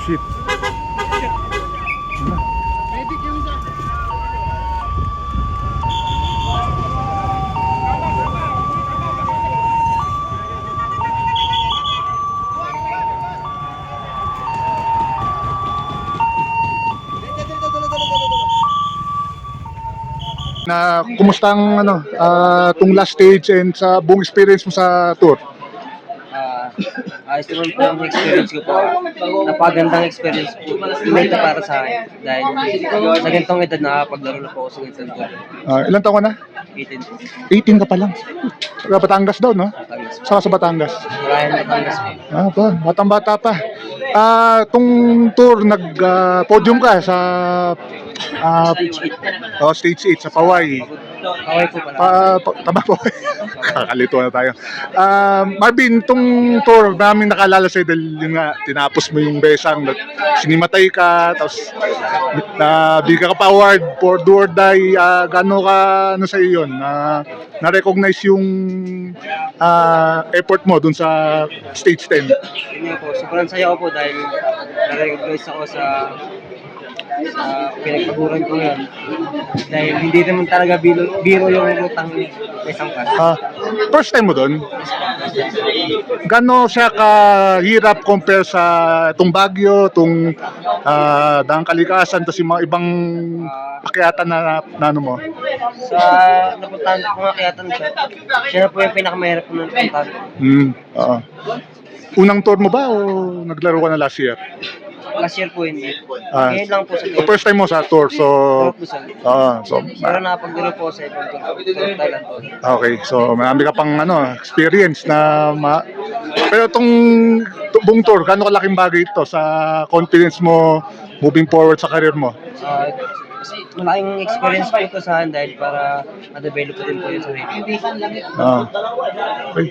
shit. Ano? Na kumusta ang ano, tung last stage and sa buong experience mo sa tour? Ayos naman po ang experience ko po. Napagandang experience po. Ito para sa akin. Dahil sa ganitong edad nakapaglaro na po ako sa ganitong tour. Ilan taon ka na? 18 po. 18 ka pa lang. Sa Batangas daw, no? Batangas. Saka sa Batangas. Maraming Batangas po. Pa, batang-bata pa. Tung tour, nag-podium ka sa Stage 8. stage 8 sa Pawai. Kaway po pala. Tama po. Kakalito na tayo. Marvin, itong tour, maraming nakalala sa'yo dahil yun nga, tinapos mo yung besang, sinimatay ka, tapos bigyan ka pa award for do or die. Gano'n ka, ano sa'yo yun? Na-recognize yung effort mo dun sa stage 10. Yun nga po. Sobrang saya ko po dahil na-recognize ako sa pinagpaguran ko ngayon. Dahil hindi naman talaga biro yung lutang isang pas. First time mo doon? Gano'n siya kahirap compare sa itong Baguio, itong Daang Kalikasan, tapos yung mga ibang akyatan na ano mo? Sa napuntahan ko mga kayatan siya na po yung pinakamahirap na napuntahan ko. Oo. Unang tour mo ba o naglaro ka na last year? Last year po hindi. Ngayon lang po sa So first time mo sa tour, so... Pero napaglaro po sa ibang tour. Thailand po. Okay, so marami ka pang ano, experience na Pero itong buong tour, gaano kalaking bagay ito sa confidence mo moving forward sa career mo? Malaking experience po ito sa akin dahil para ma-develop din po yung sarili. Okay.